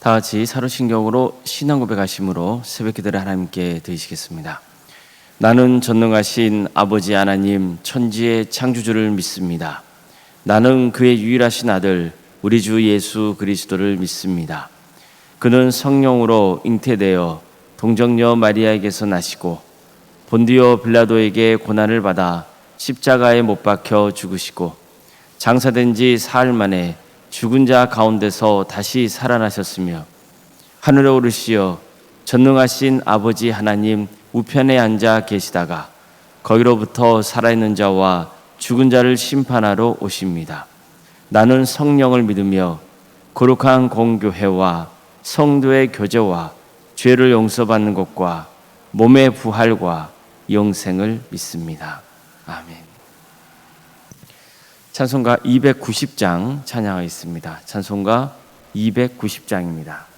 다 같이 사도신경으로 신앙 고백하심으로 새벽 기도를 하나님께 드리시겠습니다. 나는 전능하신 아버지 하나님 천지의 창조주를 믿습니다. 나는 그의 유일하신 아들 우리 주 예수 그리스도를 믿습니다. 그는 성령으로 잉태되어 동정녀 마리아에게서 나시고 본디오 빌라도에게 고난을 받아 십자가에 못 박혀 죽으시고 장사된 지 사흘 만에 죽은 자 가운데서 다시 살아나셨으며 하늘에 오르시어 전능하신 아버지 하나님 우편에 앉아 계시다가 거기로부터 살아있는 자와 죽은 자를 심판하러 오십니다. 나는 성령을 믿으며 거룩한 공교회와 성도의 교제와 죄를 용서받는 것과 몸의 부활과 영생을 믿습니다. 아멘. 찬송가 290장 찬양하겠습니다. 찬송가 290장입니다.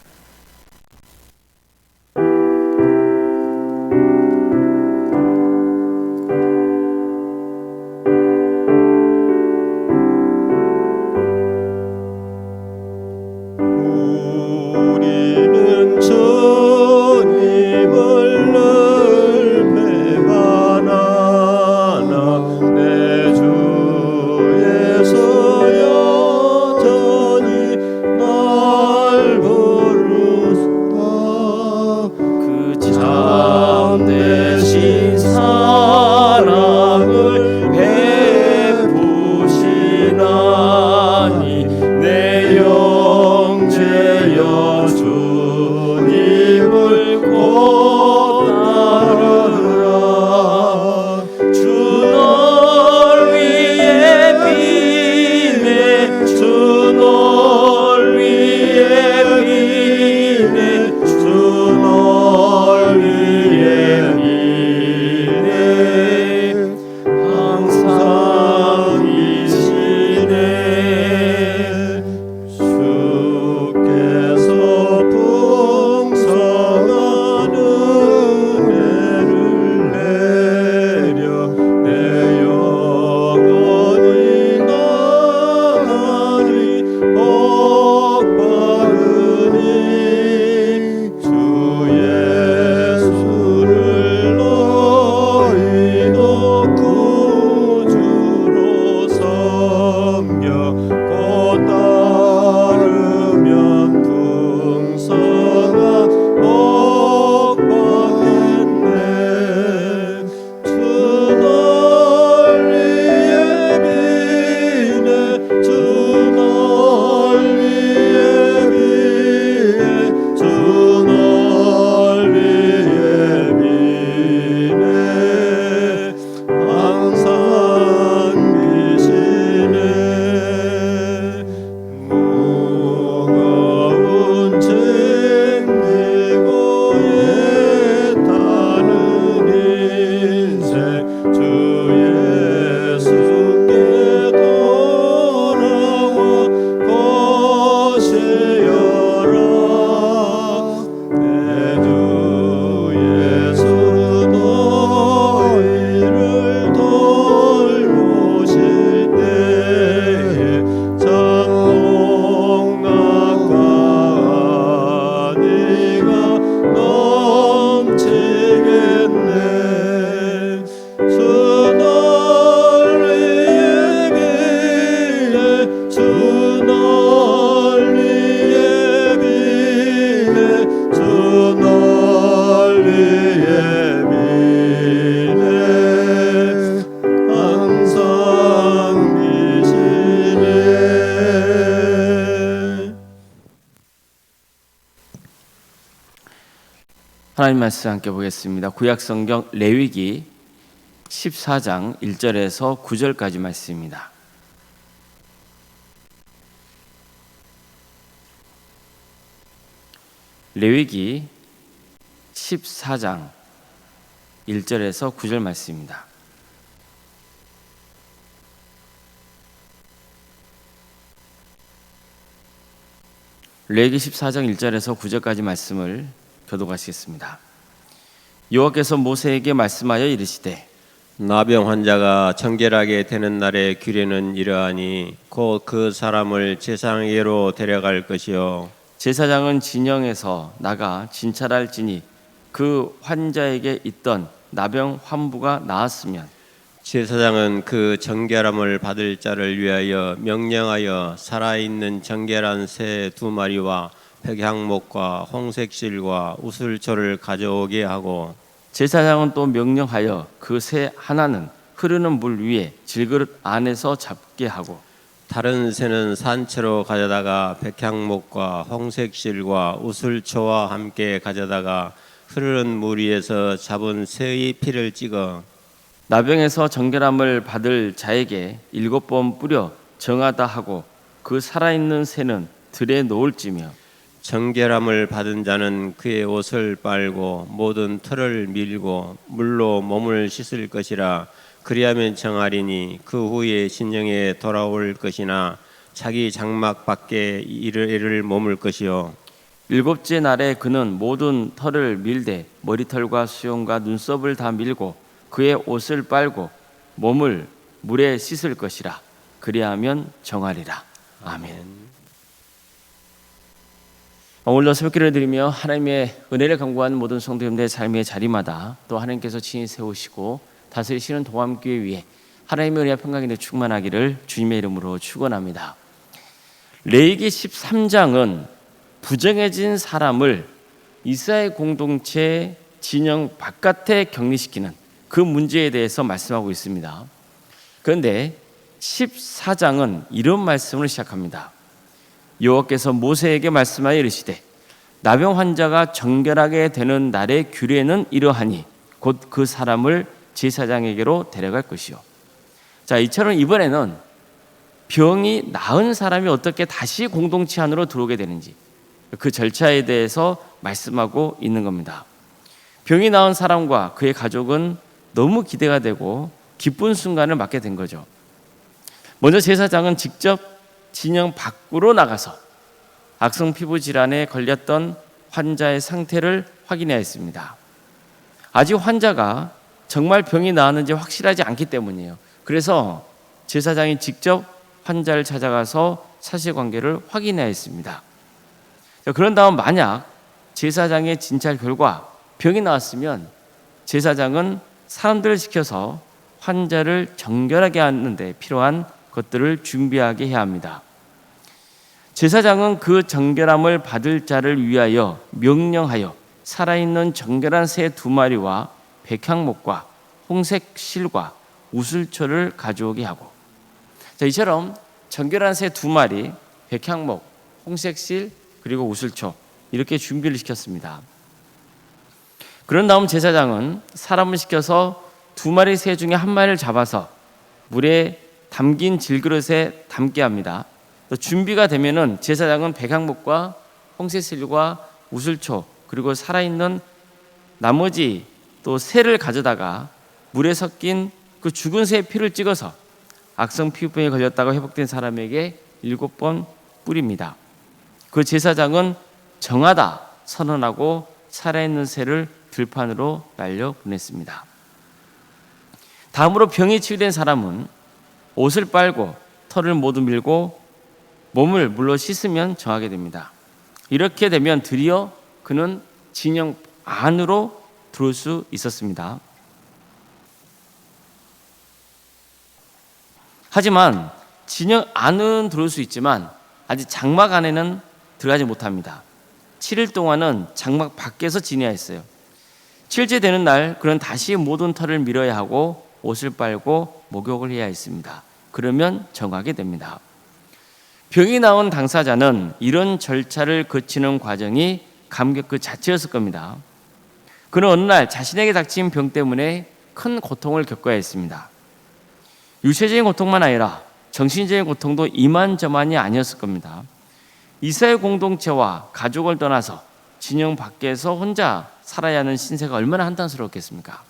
하나님 말씀 함께 보겠습니다. 구약성경 레위기 14장 1절에서 9절까지 말씀입니다. 레위기 14장 1절에서 9절 말씀입니다. 레위기 14장 1절에서 9절까지 말씀을 교독하시겠습니다. 여호와께서 모세에게 말씀하여 이르시되 나병 환자가 청결하게 되는 날의 규례는 이러하니 곧 그 사람을 제사장에게로 데려갈 것이요 제사장은 진영에서 나가 진찰할지니 그 환자에게 있던 나병 환부가 나았으면 제사장은 그 정결함을 받을 자를 위하여 명령하여 살아있는 정결한 새 2마리와 백향목과 홍색실과 우슬초를 가져오게 하고 제사장은 또 명령하여 그 새 하나는 흐르는 물 위에 질그릇 안에서 잡게 하고 다른 새는 산채로 가져다가 백향목과 홍색실과 우슬초와 함께 가져다가 흐르는 물 위에서 잡은 새의 피를 찍어 나병에서 정결함을 받을 자에게 7번 뿌려 정하다 하고 그 살아있는 새는 들에 놓을지며 정결함을 받은 자는 그의 옷을 빨고 모든 털을 밀고 물로 몸을 씻을 것이라. 그리하면 정하리니 그 후에 신령에 돌아올 것이나 자기 장막 밖에 이를 머물 것이요 7째 날에 그는 모든 털을 밀되 머리털과 수염과 눈썹을 다 밀고 그의 옷을 빨고 몸을 물에 씻을 것이라. 그리하면 정하리라. 아멘. 오늘도 새벽기를 드리며 하나님의 은혜를 간구하는 모든 성도님들의 삶의 자리마다 또 하나님께서 친히 세우시고 다스리시는 동암교회 위에 하나님의 은혜와 평강이 충만하기를 주님의 이름으로 축원합니다. 레위기 13장은 부정해진 사람을 이스라엘 공동체 진영 바깥에 격리시키는 그 문제에 대해서 말씀하고 있습니다. 그런데 14장은 이런 말씀을 시작합니다. 여호와께서 모세에게 말씀하여 이르시되 나병 환자가 정결하게 되는 날의 규례는 이러하니 곧 그 사람을 제사장에게로 데려갈 것이요. 자, 이처럼 이번에는 병이 나은 사람이 어떻게 다시 공동체 안으로 들어오게 되는지 그 절차에 대해서 말씀하고 있는 겁니다. 병이 나은 사람과 그의 가족은 너무 기대가 되고 기쁜 순간을 맞게 된 거죠. 먼저 제사장은 직접 진영 밖으로 나가서 악성 피부 질환에 걸렸던 환자의 상태를 확인해야 했습니다. 아직 환자가 정말 병이 나았는지 확실하지 않기 때문이에요. 그래서 제사장이 직접 환자를 찾아가서 사실관계를 확인해야 했습니다. 그런 다음 만약 제사장의 진찰 결과 병이 나왔으면 제사장은 사람들을 시켜서 환자를 정결하게 하는 데 필요한 것들을 준비하게 해야 합니다. 제사장은 그 정결함을 받을 자를 위하여 명령하여 살아있는 정결한 새 2마리와 백향목과 홍색 실과 우슬초를 가져오게 하고 이처럼 정결한 새 2마리, 백향목, 홍색 실 그리고 우슬초 이렇게 준비를 시켰습니다. 그런 다음 제사장은 사람을 시켜서 2마리 새 중에 1마리를 잡아서 물에 담긴 질그릇에 담게 합니다. 또 준비가 되면은 제사장은 백향목과 홍색실과 우슬초 그리고 살아있는 나머지 또 새를 가져다가 물에 섞인 그 죽은 새의 피를 찍어서 악성 피부병에 걸렸다가 회복된 사람에게 7번 뿌립니다. 그 제사장은 정하다 선언하고 살아있는 새를 들판으로 날려 보냈습니다. 다음으로 병이 치유된 사람은 옷을 빨고 털을 모두 밀고 몸을 물로 씻으면 정하게 됩니다. 이렇게 되면 드디어 그는 진영 안으로 들어올 수 있었습니다. 하지만 진영 안은 들어올 수 있지만 아직 장막 안에는 들어가지 못합니다. 7일 동안은 장막 밖에서 지내야 했어요. 7째 되는 날 그는 다시 모든 털을 밀어야 하고 옷을 빨고 목욕을 해야 했습니다. 그러면 정하게 됩니다. 병이 나온 당사자는 이런 절차를 거치는 과정이 감격 그 자체였을 겁니다. 그는 어느 날 자신에게 닥친 병 때문에 큰 고통을 겪어야 했습니다. 육체적인 고통만 아니라 정신적인 고통도 이만저만이 아니었을 겁니다. 이스라엘 공동체와 가족을 떠나서 진영 밖에서 혼자 살아야 하는 신세가 얼마나 한탄스러웠겠습니까?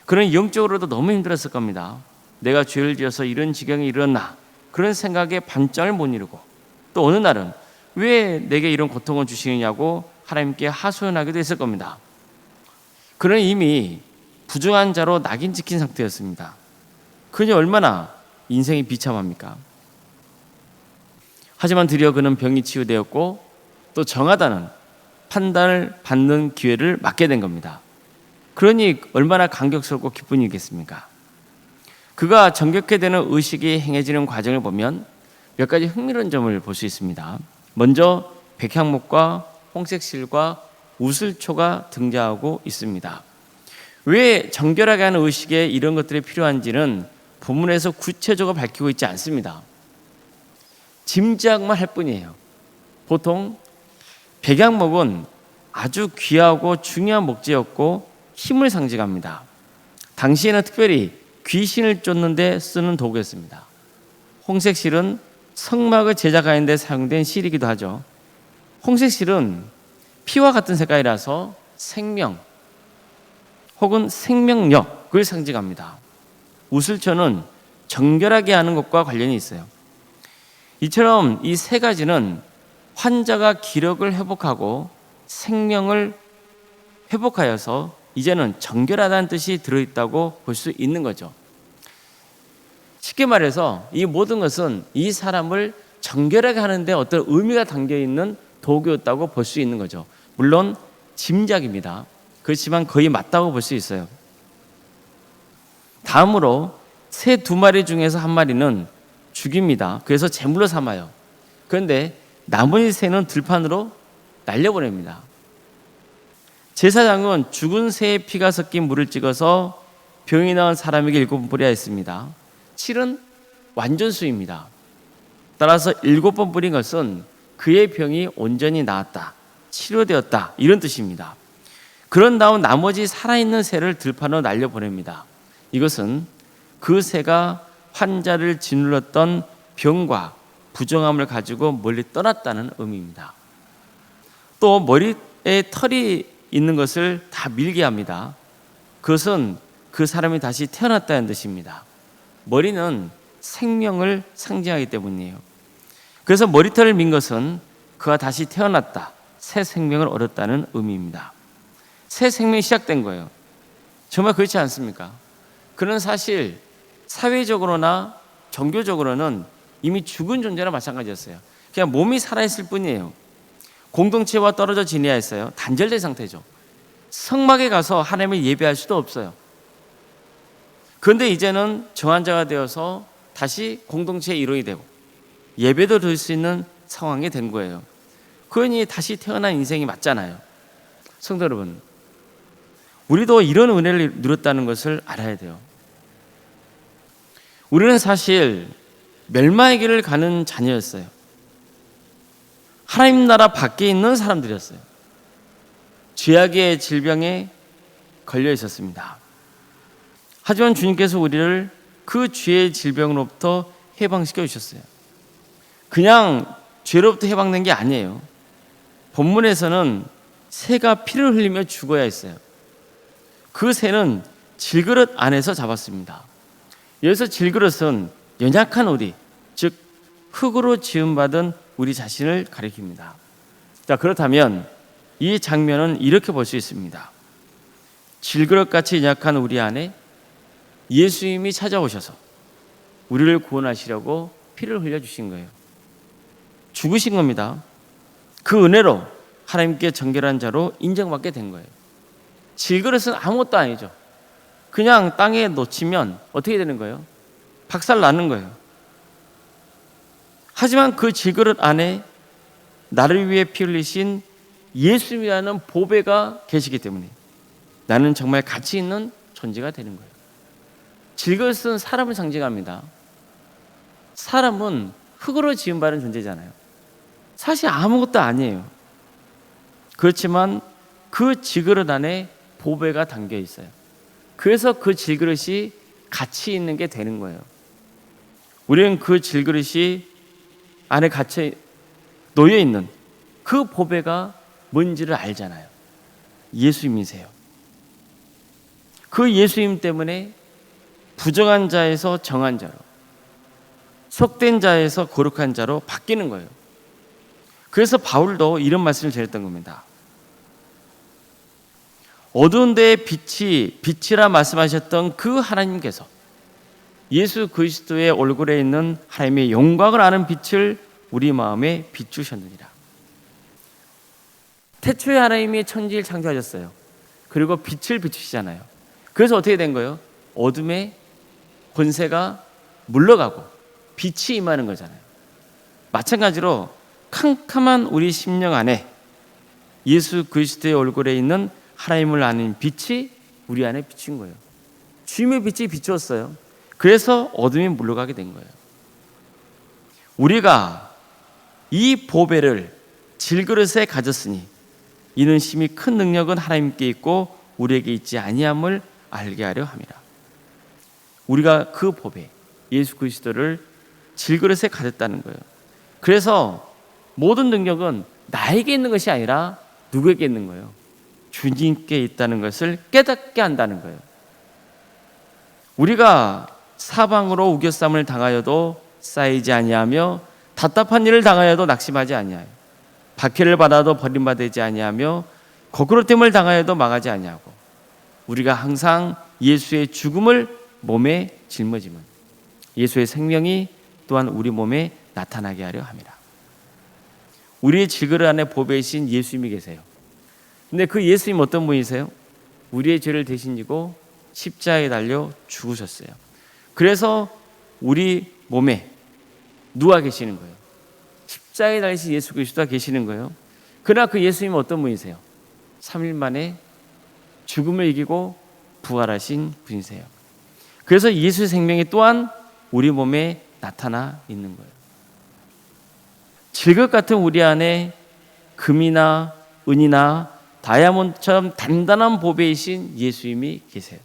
그는 영적으로도 너무 힘들었을 겁니다. 내가 죄를 지어서 이런 지경에 이르렀나 그런 생각에 반점을 못 이루고 또 어느 날은 왜 내게 이런 고통을 주시느냐고 하나님께 하소연하기도 했을 겁니다. 그는 이미 부정한 자로 낙인 찍힌 상태였습니다. 그니 얼마나 인생이 비참합니까? 하지만 드디어 그는 병이 치유되었고 또 정하다는 판단을 받는 기회를 맡게 된 겁니다. 그러니 얼마나 감격스럽고 기쁜 일이겠습니까? 그가 정결케 되는 의식이 행해지는 과정을 보면 몇 가지 흥미로운 점을 볼 수 있습니다. 먼저 백향목과 홍색실과 우슬초가 등장하고 있습니다. 왜 정결하게 하는 의식에 이런 것들이 필요한지는 본문에서 구체적으로 밝히고 있지 않습니다. 짐작만 할 뿐이에요. 보통 백향목은 아주 귀하고 중요한 목재였고 힘을 상징합니다. 당시에는 특별히 귀신을 쫓는 데 쓰는 도구였습니다. 홍색실은 성막을 제작하는 데 사용된 실이기도 하죠. 홍색실은 피와 같은 색깔이라서 생명 혹은 생명력을 상징합니다. 우슬초는 정결하게 하는 것과 관련이 있어요. 이처럼 이 세 가지는 환자가 기력을 회복하고 생명을 회복하여서 이제는 정결하다는 뜻이 들어있다고 볼 수 있는 거죠. 쉽게 말해서 이 모든 것은 이 사람을 정결하게 하는데 어떤 의미가 담겨있는 도구였다고 볼 수 있는 거죠. 물론 짐작입니다. 그렇지만 거의 맞다고 볼 수 있어요. 다음으로 새 2마리 중에서 1마리는 죽입니다. 그래서 제물로 삼아요. 그런데 나머지 새는 들판으로 날려보냅니다. 제사장은 죽은 새의 피가 섞인 물을 찍어서 병이 나은 사람에게 7번 뿌려야 했습니다. 7은 완전수입니다. 따라서 7번 뿌린 것은 그의 병이 온전히 나았다, 치료되었다, 이런 뜻입니다. 그런 다음 나머지 살아있는 새를 들판으로 날려보냅니다. 이것은 그 새가 환자를 짓눌렀던 병과 부정함을 가지고 멀리 떠났다는 의미입니다. 또 머리에 털이 있는 것을 다 밀게 합니다. 그것은 그 사람이 다시 태어났다는 뜻입니다. 머리는 생명을 상징하기 때문이에요. 그래서 머리털을 민 것은 그가 다시 태어났다, 새 생명을 얻었다는 의미입니다. 새 생명이 시작된 거예요. 정말 그렇지 않습니까? 그는 사실 사회적으로나 종교적으로는 이미 죽은 존재나 마찬가지였어요. 그냥 몸이 살아있을 뿐이에요. 공동체와 떨어져 지내야 했어요. 단절된 상태죠. 성막에 가서 하나님을 예배할 수도 없어요. 그런데 이제는 정환자가 되어서 다시 공동체의 일원이 되고 예배도 드릴 수 있는 상황이 된 거예요. 그러니 다시 태어난 인생이 맞잖아요. 성도 여러분, 우리도 이런 은혜를 누렸다는 것을 알아야 돼요. 우리는 사실 멸망의 길을 가는 자녀였어요. 하나님 나라 밖에 있는 사람들이었어요. 죄악의 질병에 걸려 있었습니다. 하지만 주님께서 우리를 그 죄의 질병으로부터 해방시켜 주셨어요. 그냥 죄로부터 해방된 게 아니에요. 본문에서는 새가 피를 흘리며 죽어야 했어요. 그 새는 질그릇 안에서 잡았습니다. 여기서 질그릇은 연약한 우리, 즉 흙으로 지음받은 우리 자신을 가리킵니다. 자, 그렇다면 이 장면은 이렇게 볼 수 있습니다. 질그릇같이 연약한 우리 안에 예수님이 찾아오셔서 우리를 구원하시려고 피를 흘려주신 거예요. 죽으신 겁니다. 그 은혜로 하나님께 정결한 자로 인정받게 된 거예요. 질그릇은 아무것도 아니죠. 그냥 땅에 놓치면 어떻게 되는 거예요? 박살 나는 거예요. 하지만 그 질그릇 안에 나를 위해 피 흘리신 예수님이라는 보배가 계시기 때문에 나는 정말 가치 있는 존재가 되는 거예요. 질그릇은 사람을 상징합니다. 사람은 흙으로 지음받은 존재잖아요. 사실 아무것도 아니에요. 그렇지만 그 질그릇 안에 보배가 담겨 있어요. 그래서 그 질그릇이 가치 있는 게 되는 거예요. 우리는 그 질그릇이 안에 갇혀 놓여 있는 그 보배가 뭔지를 알잖아요. 예수님이세요. 그 예수님 때문에 부정한 자에서 정한 자로, 속된 자에서 거룩한 자로 바뀌는 거예요. 그래서 바울도 이런 말씀을 전했던 겁니다. 어두운 데에 빛이라 말씀하셨던 그 하나님께서 예수 그리스도의 얼굴에 있는 하나님의 영광을 아는 빛을 우리 마음에 비추셨느니라. 태초에 하나님이 천지를 창조하셨어요. 그리고 빛을 비추시잖아요. 그래서 어떻게 된 거예요? 어둠의 권세가 물러가고 빛이 임하는 거잖아요. 마찬가지로 캄캄한 우리 심령 안에 예수 그리스도의 얼굴에 있는 하나님을 아는 빛이 우리 안에 비친 거예요. 주님의 빛이 비추었어요. 그래서 어둠이 물러가게 된 거예요. 우리가 이 보배를 질그릇에 가졌으니 이는 심히 큰 능력은 하나님께 있고 우리에게 있지 아니함을 알게 하려 함이라. 우리가 그 보배 예수 그리스도를 질그릇에 가졌다는 거예요. 그래서 모든 능력은 나에게 있는 것이 아니라 누구에게 있는 거예요? 주님께 있다는 것을 깨닫게 한다는 거예요. 우리가 사방으로 우겨쌈을 당하여도 쌓이지 아니하며 답답한 일을 당하여도 낙심하지 아니하여 박해를 받아도 버림받지 아니하며 거꾸로됨을 당하여도 망하지 아니하고 우리가 항상 예수의 죽음을 몸에 짊어지면 예수의 생명이 또한 우리 몸에 나타나게 하려 함이라. 우리의 질그릇 안에 보배이신 예수님이 계세요. 근데 그 예수님 어떤 분이세요? 우리의 죄를 대신 지고 십자가에 달려 죽으셨어요. 그래서 우리 몸에 누가 계시는 거예요? 십자가에 달리신 예수 그리스도가 계시는 거예요. 그러나 그 예수님은 어떤 분이세요? 3일 만에 죽음을 이기고 부활하신 분이세요. 그래서 예수의 생명이 또한 우리 몸에 나타나 있는 거예요. 질것 같은 우리 안에 금이나 은이나 다이아몬드처럼 단단한 보배이신 예수님이 계세요.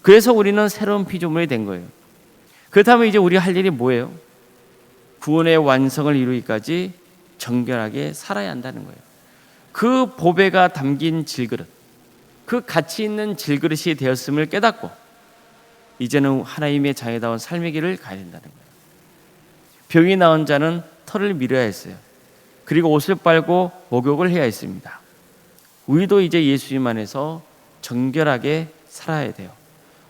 그래서 우리는 새로운 피조물이 된 거예요. 그렇다면 이제 우리가 할 일이 뭐예요? 구원의 완성을 이루기까지 정결하게 살아야 한다는 거예요. 그 보배가 담긴 질그릇, 그 가치 있는 질그릇이 되었음을 깨닫고 이제는 하나님의 자녀다운 삶의 길을 가야 된다는 거예요. 병이 나은 자는 털을 밀어야 했어요. 그리고 옷을 빨고 목욕을 해야 했습니다. 우리도 이제 예수님 안에서 정결하게 살아야 돼요.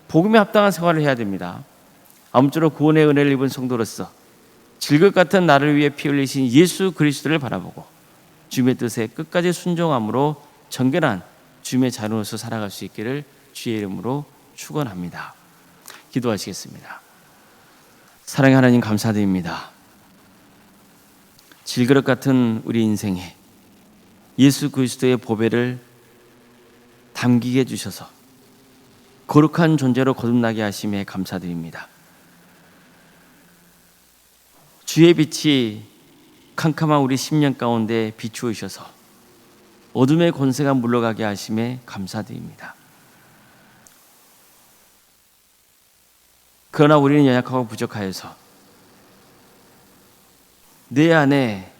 복음에 합당한 생활을 해야 됩니다. 아무쪼록 구원의 은혜를 입은 성도로서 질것 같은 나를 위해 피 흘리신 예수 그리스도를 바라보고 주님의 뜻에 끝까지 순종함으로 정결한 주님의 자녀로서 살아갈 수 있기를 주의 이름으로 축원합니다. 기도하시겠습니다. 사랑의 하나님 감사드립니다. 질그릇 같은 우리 인생에 예수 그리스도의 보배를 담기게 해주셔서 거룩한 존재로 거듭나게 하심에 감사드립니다. 주의 빛이 캄캄한 우리 심령 가운데 비추으셔서 어둠의 권세가 물러가게 하심에 감사드립니다. 그러나 우리는 연약하고 부족하여서 내 안에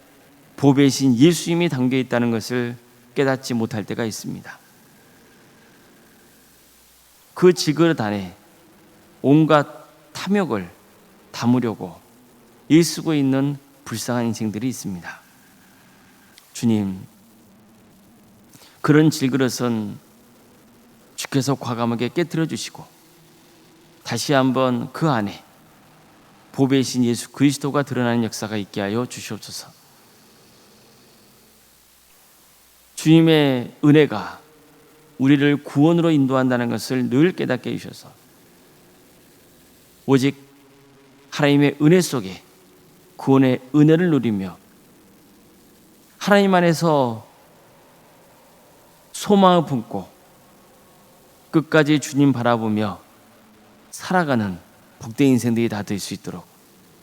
보배이신 예수님이 담겨 있다는 것을 깨닫지 못할 때가 있습니다. 그 질그릇 안에 온갖 탐욕을 담으려고 일쓰고 있는 불쌍한 인생들이 있습니다. 주님, 그런 질그릇은 주께서 과감하게 깨뜨려 주시고 다시 한번 그 안에 보배이신 예수 그리스도가 드러나는 역사가 있게 하여 주시옵소서. 주님의 은혜가 우리를 구원으로 인도한다는 것을 늘 깨닫게 해주셔서 오직 하나님의 은혜 속에 구원의 은혜를 누리며 하나님 안에서 소망을 품고 끝까지 주님 바라보며 살아가는 복된 인생들이 다 될 수 있도록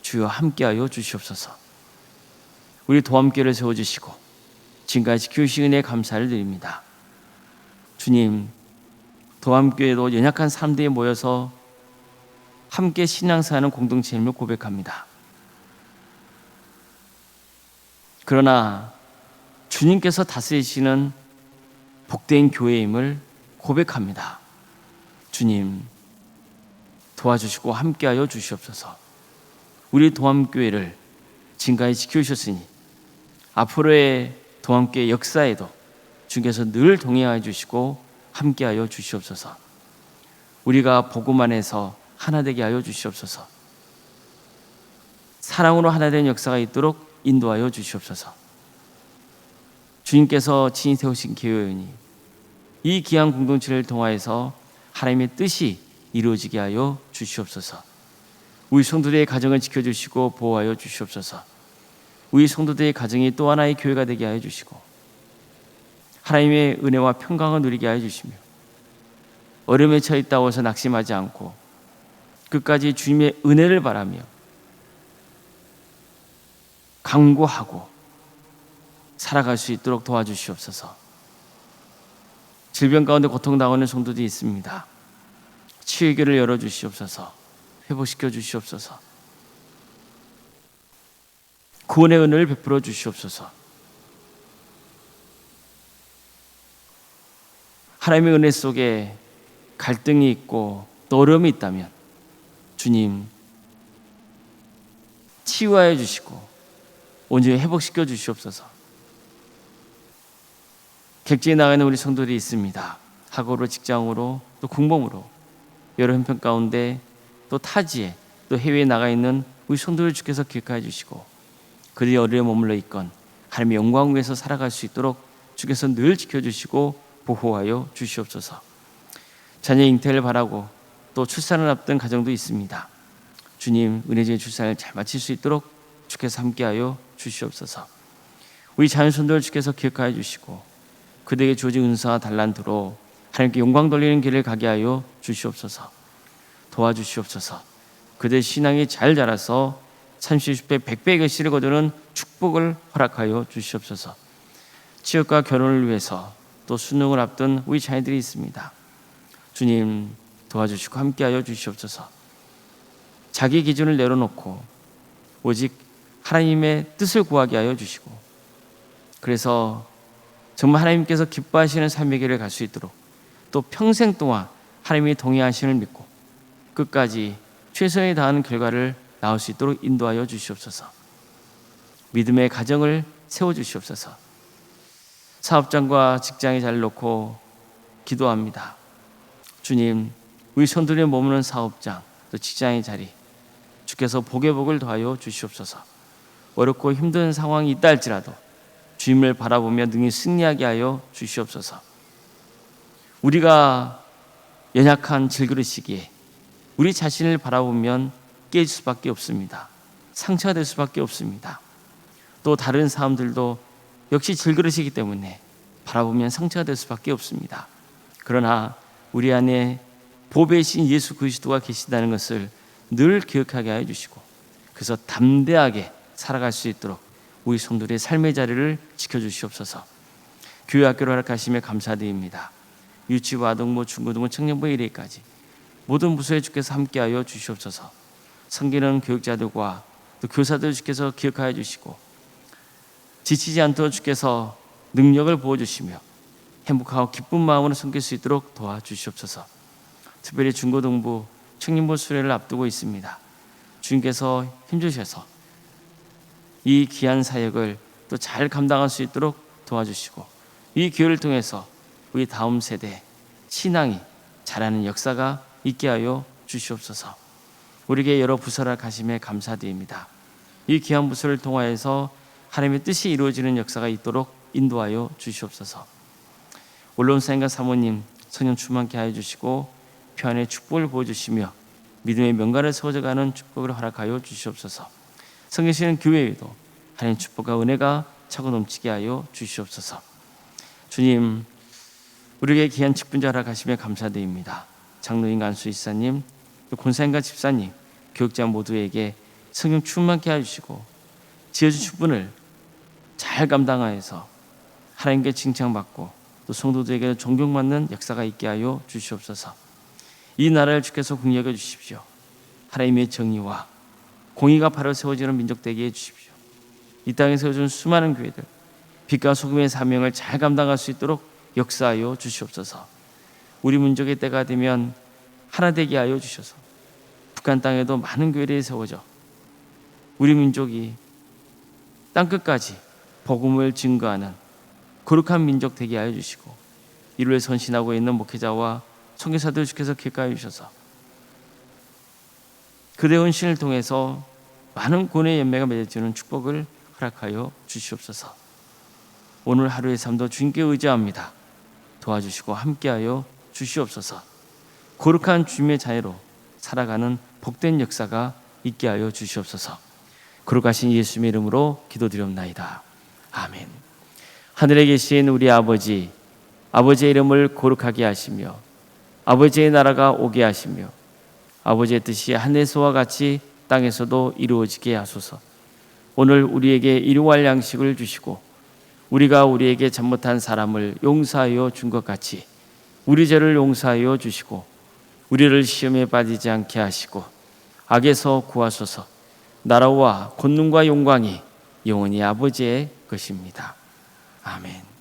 주여 함께하여 주시옵소서. 우리 도함교회를 세워주시고 지금까지 지켜주신 은혜에 감사를 드립니다. 주님, 도함교회도 연약한 사람들이 모여서 함께 신앙사하는 공동체임을 고백합니다. 그러나 주님께서 다스리시는 복된 교회임을 고백합니다. 주님, 도와주시고 함께하여 주시옵소서. 우리 도함교회를 지금까지 지켜주셨으니 앞으로의 도함교회 역사에도 주께서 늘 동행하여 주시고 함께하여 주시옵소서. 우리가 복음 안에서 하나 되게 하여 주시옵소서. 사랑으로 하나 된 역사가 있도록 인도하여 주시옵소서. 주님께서 친히 세우신 교회이니 이 귀한 공동체를 통하여서 하나님의 뜻이 이루어지게 하여 주시옵소서. 우리 성도들의 가정을 지켜주시고 보호하여 주시옵소서. 우리 성도들의 가정이 또 하나의 교회가 되게 하여 주시고 하나님의 은혜와 평강을 누리게 하여 주시며 어려움에 처해 있다고 해서 낙심하지 않고 끝까지 주님의 은혜를 바라며 강구하고 살아갈 수 있도록 도와주시옵소서. 질병 가운데 고통당하는 성도들이 있습니다. 치유의 길을 열어주시옵소서. 회복시켜 주시옵소서. 구원의 은혜를 베풀어 주시옵소서. 하나님의 은혜 속에 갈등이 있고 또 어려움이 있다면 주님 치유하여 주시고 온전히 회복시켜 주시옵소서. 객지에 나가는 우리 성도들이 있습니다. 학업으로, 직장으로, 또 공범으로 여러 형편 가운데 또 타지에 또 해외에 나가 있는 우리 성도를 주께서 기억하여 주시고 그들이 어디에 머물러 있건 하나님의 영광 위에서 살아갈 수 있도록 주께서 늘 지켜주시고 보호하여 주시옵소서. 자녀 잉태를 바라고 또 출산을 앞둔 가정도 있습니다. 주님 은혜의 출산을 잘 마칠 수 있도록 주께서 함께하여 주시옵소서. 우리 자녀 손들 주께서 기억하여 주시고 그들에게 주어진 은사와 달란트로 하나님께 영광 돌리는 길을 가게 하여 주시옵소서. 도와주시옵소서. 그들의 신앙이 잘 자라서 30배 100배의 결실을 거두는 축복을 허락하여 주시옵소서. 취업과 결혼을 위해서 또 수능을 앞둔 우리 자녀들이 있습니다. 주님 도와주시고 함께하여 주시옵소서. 자기 기준을 내려놓고 오직 하나님의 뜻을 구하게 하여 주시고 그래서 정말 하나님께서 기뻐하시는 삶의 길을 갈 수 있도록 또 평생 동안 하나님이 동행하심을 믿고 끝까지 최선을 다하는 결과를 나올 수 있도록 인도하여 주시옵소서. 믿음의 가정을 세워주시옵소서. 사업장과 직장에 잘 놓고 기도합니다. 주님 우리 손들에 머무는 사업장 또 직장의 자리 주께서 복의 복을 더하여 주시옵소서. 어렵고 힘든 상황이 있다 할지라도 주님을 바라보며 능히 승리하게 하여 주시옵소서. 우리가 연약한 질그릇이기에 우리 자신을 바라보면 깨질 수밖에 없습니다. 상처가 될 수밖에 없습니다. 또 다른 사람들도 역시 질그릇이기 때문에 바라보면 상처가 될 수밖에 없습니다. 그러나 우리 안에 보배의 신 예수 그리스도가 계신다는 것을 늘 기억하게 하여 주시고 그래서 담대하게 살아갈 수 있도록 우리 성도들의 삶의 자리를 지켜주시옵소서. 교회 학교를 허락하시며 감사드립니다. 유치부, 아동부, 중고등부, 청년부 1회까지 모든 부서에 주께서 함께하여 주시옵소서. 섬기는 교육자들과 또 교사들 주께서 기억하여 주시고 지치지 않도록 주께서 능력을 부어주시며 행복하고 기쁜 마음으로 섬길 수 있도록 도와주시옵소서. 특별히 중고등부, 청년부 수련을 앞두고 있습니다. 주님께서 힘주셔서 이 귀한 사역을 또 잘 감당할 수 있도록 도와주시고 이 기회를 통해서 우리 다음 세대 신앙이 자라는 역사가 있게 하여 주시옵소서. 우리에게 여러 부서를 가심에 감사드립니다. 이 귀한 부서를 통하여서 하나님의 뜻이 이루어지는 역사가 있도록 인도하여 주시옵소서. 언론사님과 사모님 성령 충만케 하여 주시고 평안의 축복을 보여주시며 믿음의 명가를 세워져가는 축복을 허락하여 주시옵소서. 성계시는 교회에도 하나님의 축복과 은혜가 차고 넘치게 하여 주시옵소서. 주님 우리에게 귀한 직분자 허락하시며 감사드립니다. 장로인 간수 이사님 또 권사님과 집사님 교육자 모두에게 성령 충만케 해주시고 지어준 직분을 잘 감당하여서 하나님께 칭찬받고 또 성도들에게 존경받는 역사가 있게 하여 주시옵소서. 이 나라를 주께서 공유하여 주십시오. 하나님의 정의와 공의가 바로 세워지는 민족 되게 해주십시오. 이 땅에 세워준 수많은 교회들 빛과 소금의 사명을 잘 감당할 수 있도록 역사하여 주시옵소서. 우리 민족의 때가 되면 하나 되게 하여 주셔서 북한 땅에도 많은 교회들이 세워져 우리 민족이 땅끝까지 복음을 증거하는 거룩한 민족 되게 하여 주시고 이를 위해 선신하고 있는 목회자와 선교사들 주께서 기억하여 주셔서 그대의 헌신을 통해서 많은 구원의 열매가 맺어지는 축복을 허락하여 주시옵소서. 오늘 하루의 삶도 주님께 의지합니다. 도와주시고 함께하여 주시옵소서. 거룩한 주님의 자유로 살아가는 복된 역사가 있게 하여 주시옵소서. 거룩하신 예수님의 이름으로 기도드리옵나이다. 아멘. 하늘에 계신 우리 아버지, 아버지의 이름을 거룩하게 하시며 아버지의 나라가 오게 하시며 아버지의 뜻이 하늘에서와 같이 땅에서도 이루어지게 하소서. 오늘 우리에게 일용할 양식을 주시고 우리가 우리에게 잘못한 사람을 용서하여 준 것 같이 우리 죄를 용서하여 주시고 우리를 시험에 빠지지 않게 하시고 악에서 구하소서. 나라와 권능과 영광이 영원히 아버지의 것입니다. 아멘.